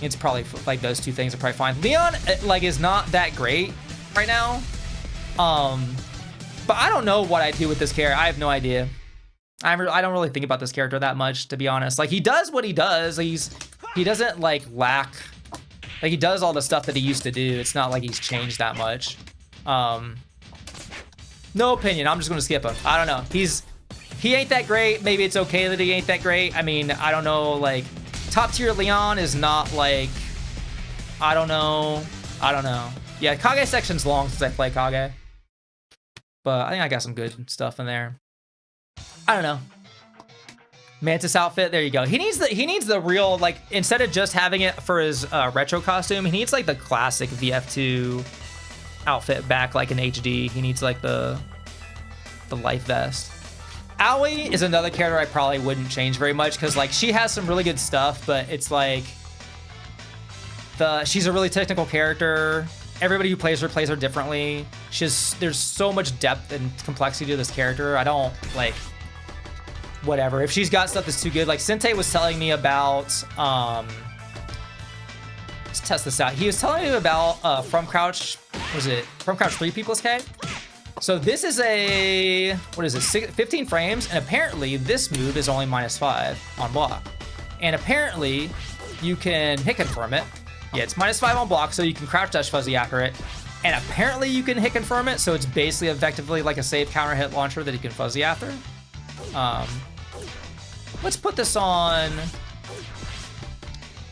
it's probably like those 2 things are probably fine. Leon like is not that great right now, but I don't know what I do with this character. I have no idea. I don't really think about this character that much, to be honest. Like he does what he does. He doesn't like lack, like he does all the stuff that he used to do. It's not like he's changed that much. No opinion. I'm just gonna skip him. I don't know. He ain't that great. Maybe it's okay that he ain't that great. I mean, I don't know. Like top tier Leon is not like, I don't know. Yeah, Kage section's long since I play Kage, but I think I got some good stuff in there. I don't know. Mantis outfit, there you go. He needs the real, like, instead of just having it for his retro costume, he needs like the classic VF2 outfit back, like in HD. He needs like the life vest. Aoi is another character I probably wouldn't change very much because like she has some really good stuff, but it's like she's a really technical character. Everybody who plays her differently. There's so much depth and complexity to this character. I don't like, whatever. If she's got stuff that's too good, like Sente was telling me about, let's test this out. He was telling me about From Crouch 3 People's K? So this is a, what is it, 15 frames, and apparently this move is only -5 on block. And apparently you can hit confirm it. Yeah, it's -5 on block, so you can crouch dash fuzzy after it. And apparently you can hit confirm it, so it's basically effectively like a safe counter hit launcher that you can fuzzy after. Let's put this on.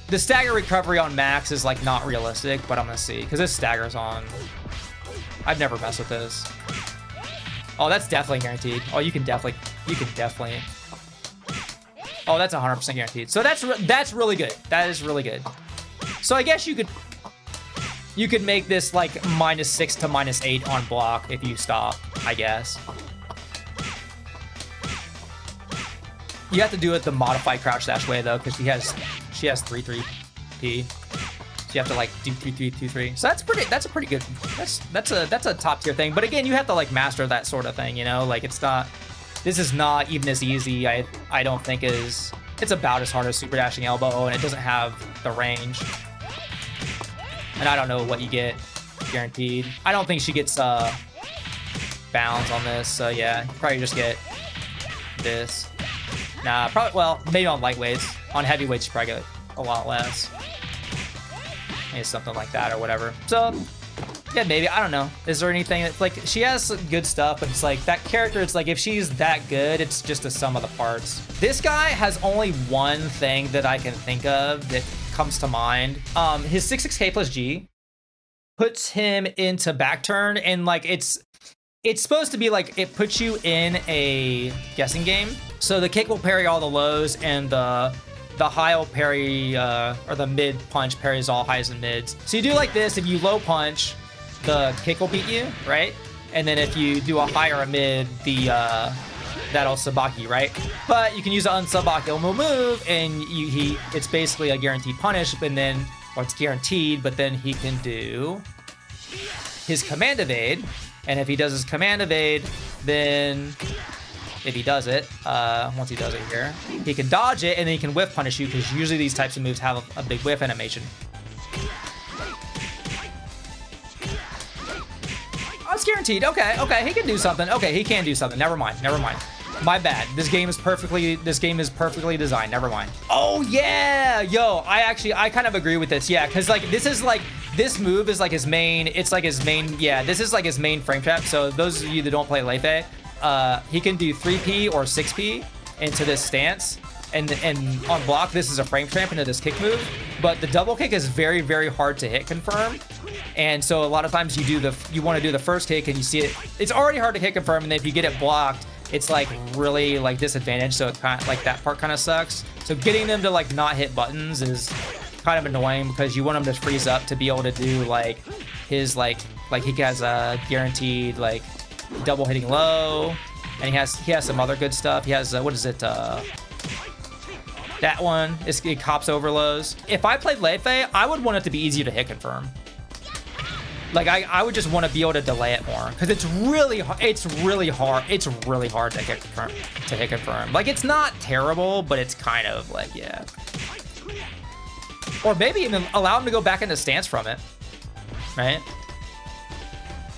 The stagger recovery on max is like not realistic, but I'm gonna see, because this staggers on. I've never messed with this. Oh, that's definitely guaranteed. Oh, you can definitely. Oh, that's 100% guaranteed. So that's really good. That is really good. So I guess you could make this like -6 to -8 on block if you stop, I guess. You have to do it the modified crouch dash way though, because she has 3-3P. So you have to like do 3-3-2-3. So that's a pretty good. That's a top tier thing. But again, you have to like master that sort of thing, you know? Like it's not. This is not even as easy. I don't think is. It's about as hard as super dashing elbow, and it doesn't have the range. And I don't know what you get guaranteed. I don't think she gets bounds on this. So yeah, you probably just get this. Nah, probably, well, maybe on lightweights. On heavyweights, you probably get a lot less. Maybe something like that or whatever. So, Yeah, maybe. I don't know. Is there anything that's like, she has good stuff, but it's like that character, it's like if she's that good, it's just a sum of the parts. This guy has only one thing that I can think of that comes to mind. His 6/6K plus G puts him into back turn, and like it's supposed to be like it puts you in a guessing game. So the kick will parry all the lows, and the high will parry, or the mid punch parries all highs and mids. So you do like this, if you low punch, the kick will beat you, right? And then if you do a high or a mid, that'll sabaki, right? But you can use an unsubaki move, and it's basically a guaranteed punish, and then, or it's guaranteed, but then he can do his command evade, and if he does his command evade, then if he does it, once he does it here, he can dodge it, and then he can whiff punish you, because usually these types of moves have a big whiff animation. Oh, it's guaranteed. Okay, he can do something. Okay, he can do something. Never mind. My bad. This game is perfectly designed. Never mind. Oh yeah, yo, I kind of agree with this. Yeah, because like this move is like his main. It's like his main. Yeah, this is like his main frame trap. So those of you that don't play Lei-Fei, he can do 3P or 6P into this stance. And on block, this is a frame trap into this kick move, but the double kick is very, very hard to hit confirm. And so a lot of times you want to do the first kick, and you see it's already hard to hit confirm, and then if you get it blocked, it's like really like disadvantaged. So it kind of like that part kind of sucks. So getting them to like not hit buttons is kind of annoying, because you want them to freeze up to be able to do like his like he has a guaranteed like double hitting low, and he has some other good stuff. He has what is it? That one is it cops over lows. If I played Lei-Fei, I would want it to be easier to hit confirm. Like I would just want to be able to delay it more, because it's really hard to hit confirm. Like it's not terrible, but it's kind of like, yeah. Or maybe even allow him to go back into stance from it, right?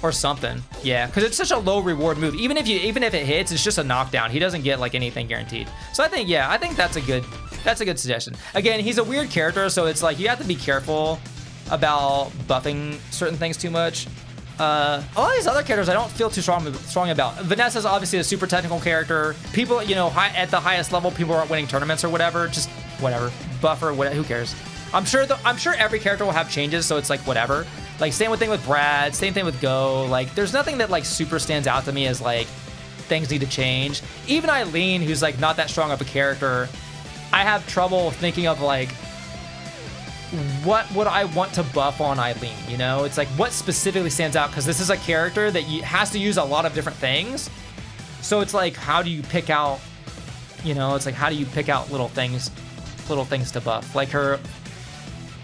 Or something. Yeah, because it's such a low reward move. Even if it hits, it's just a knockdown. He doesn't get like anything guaranteed. So I think that's a good suggestion. Again, he's a weird character, so it's like you have to be careful about buffing certain things too much. A lot of these other characters I don't feel too strong about. Vanessa's obviously a super technical character. People, you know, at the highest level, people aren't winning tournaments or whatever. Just whatever, buffer, whatever. Who cares? I'm sure every character will have changes, so it's like whatever. Like same thing with Brad, same thing with Go. Like there's nothing that like super stands out to me as like things need to change. Even Eileen, who's like not that strong of a character, I have trouble thinking of like what would I want to buff on Eileen, you know? It's like what specifically stands out, because this is a character that has to use a lot of different things. So it's like, how do you pick out, you know, it's like how do you pick out little things to buff? Like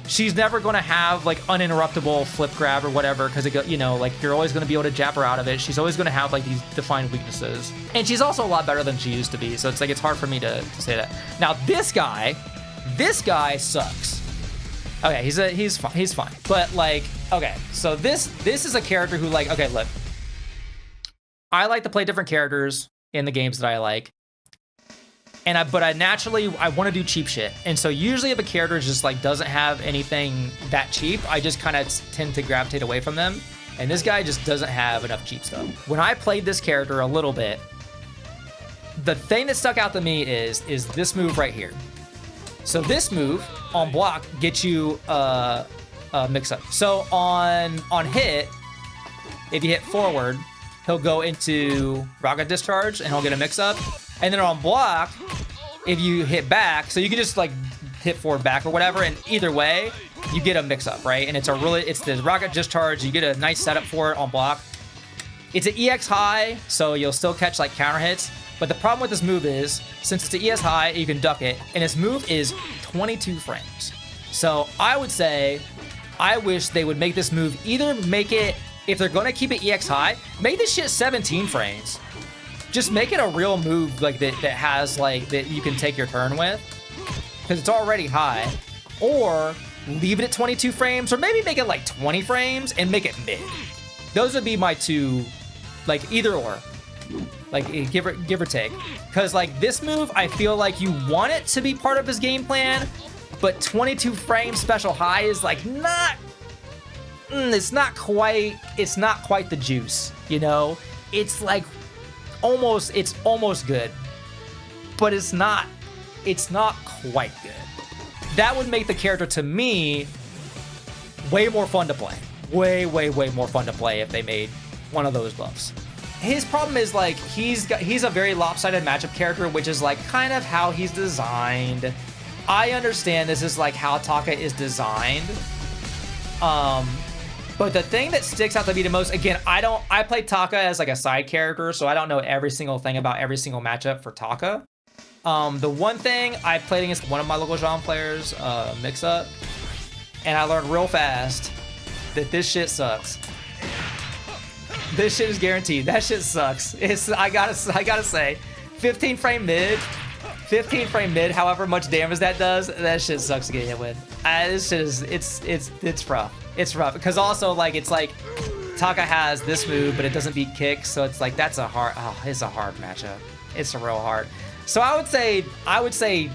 she's never going to have like uninterruptible flip grab or whatever, because you know, like you're always going to be able to jab her out of it. She's always going to have like these defined weaknesses, and she's also a lot better than she used to be. So it's like it's hard for me to say that. Now this guy sucks. Okay, he's fine. But like, okay, so this is a character who like, okay, look, I like to play different characters in the games that I like. But I naturally want to do cheap shit. And so usually if a character just like doesn't have anything that cheap, I just kind of tend to gravitate away from them. And this guy just doesn't have enough cheap stuff. When I played this character a little bit, the thing that stuck out to me is this move right here. So this move on block gets you a mix up. So on hit, if you hit forward, he'll go into rocket discharge and he'll get a mix up. And then on block, if you hit back, so you can just like hit forward back or whatever, and either way, you get a mix up, right? And it's the rocket discharge, you get a nice setup for it on block. It's an EX high, so you'll still catch like counter hits. But the problem with this move is, since it's an ES high, you can duck it, and this move is 22 frames. So I would say, I wish they would make this move, either make it, if they're gonna keep it EX high, make this shit 17 frames. Just make it a real move like that has like that you can take your turn with, because it's already high. Or leave it at 22 frames, or maybe make it like 20 frames and make it mid. Those would be my two, like either or, like give or take. Because like this move, I feel like you want it to be part of his game plan, but 22 frames special high is like not it's not quite the juice, you know? It's like it's almost good, but it's not quite good. That would make the character, to me, way more fun to play. Way more fun to play if they made one of those buffs. His problem is like he's a very lopsided matchup character, which is like kind of how he's designed. I understand this is like how Taka is designed. But the thing that sticks out to me the most, again, I play Taka as like a side character, so I don't know every single thing about every single matchup for Taka. The one thing I played against one of my local Jean players, mix-up, and I learned real fast that this shit sucks. This shit is guaranteed. That shit sucks. I gotta say, 15 frame mid, however much damage that does, that shit sucks to get hit with. This shit is, it's rough. It's rough because also like it's like Taka has this move, but it doesn't beat kicks, so it's like it's a hard matchup. It's a real hard. So I would say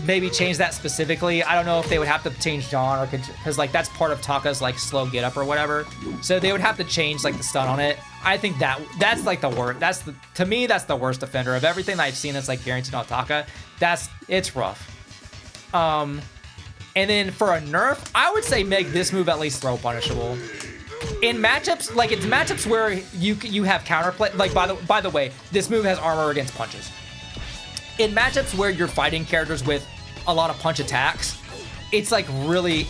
maybe change that specifically. I don't know if they would have to change John or because like that's part of Taka's like slow get up or whatever. So they would have to change like the stun on it. I think that's like the worst. To me that's the worst defender of everything that I've seen that's like guaranteed on Taka. It's rough. And then for a nerf, I would say make this move at least throw punishable. In matchups, like it's matchups where you have counterplay. Like by the way, this move has armor against punches. In matchups where you're fighting characters with a lot of punch attacks, it's like really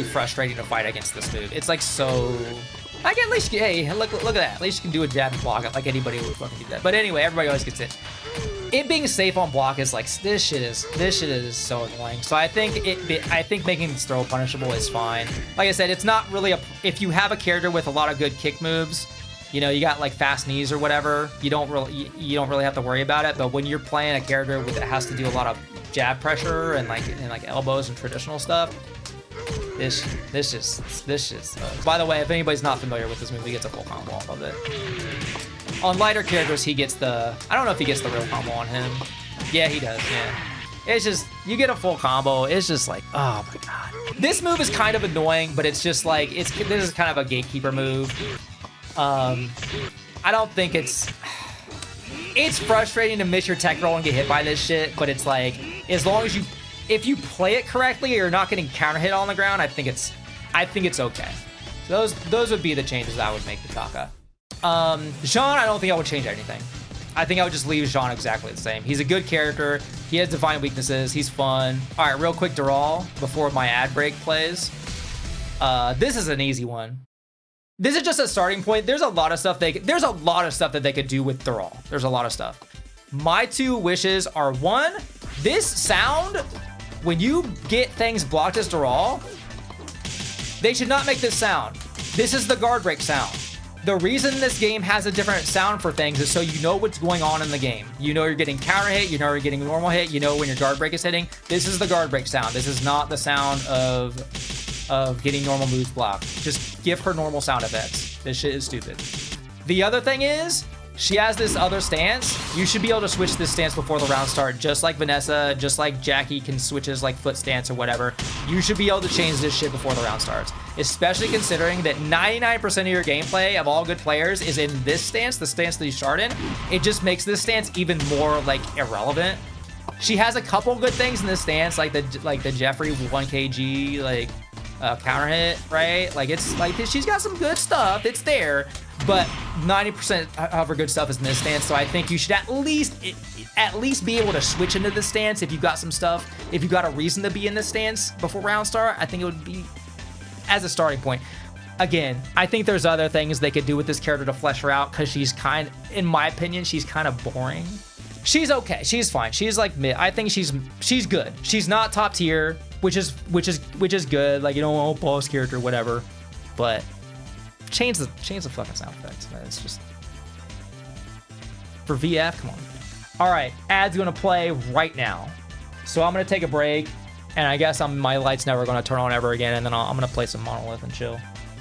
frustrating to fight against this move. It's like so. I can at least hey look at that. At least you can do a jab and block it like anybody would fucking do that. But anyway, everybody always gets it. It being safe on block is like this shit is so annoying. So I think making this throw punishable is fine. Like I said, it's not really if you have a character with a lot of good kick moves, you know, you got like fast knees or whatever, you don't really have to worry about it. But when you're playing a character that has to do a lot of jab pressure and like elbows and traditional stuff, this just by the way, if anybody's not familiar with this move, he gets a full combo off of it. On lighter characters, he gets I don't know if he gets the real combo on him. Yeah, he does, yeah. It's just, you get a full combo, it's just like, oh my god. This move is kind of annoying, but it's just like, this is kind of a gatekeeper move. I don't think it's frustrating to miss your tech roll and get hit by this shit, but it's like, as long as if you play it correctly, you're not getting counter hit on the ground, I think it's okay. So those would be the changes I would make to Taka. Shun, I don't think I would change anything. I think I would just leave Shun exactly the same. He's a good character. He has divine weaknesses. He's fun. All right, real quick, Dural, before my ad break plays. This is an easy one. This is just a starting point. There's a lot of stuff that they could do with Dural. There's a lot of stuff. My two wishes are, one, this sound, when you get things blocked as Dural, they should not make this sound. This is the guard break sound. The reason this game has a different sound for things is so you know what's going on in the game. You know you're getting counter hit, you know you're getting normal hit, you know when your guard break is hitting. This is the guard break sound. This is not the sound of getting normal moves blocked. Just give her normal sound effects. This shit is stupid. The other thing is, she has this other stance. You should be able to switch this stance before the round start, just like Vanessa, just like Jacky can switch his like foot stance or whatever. You should be able to change this shit before the round starts, especially considering that 99% of your gameplay of all good players is in this stance, the stance that you start in. It just makes this stance even more like irrelevant. She has a couple good things in this stance, like the Jeffrey 1kg like counter hit, right? Like it's like she's got some good stuff. It's there. But 90% of her good stuff is in this stance, so I think you should at least be able to switch into this stance if you've got some stuff. If you've got a reason to be in this stance before round start, I think it would be as a starting point. Again, I think there's other things they could do with this character to flesh her out, because she's in my opinion, she's kind of boring. She's okay. She's fine. She's like mid. I think she's good. She's not top tier, which is good. Like, you know, boss character, whatever. But change the fucking sound effects, man. It's just for VF. Come on. All right, ad's gonna play right now, so I'm gonna take a break, and I guess my light's never gonna turn on ever again, and then I'm gonna play some Monolith and chill.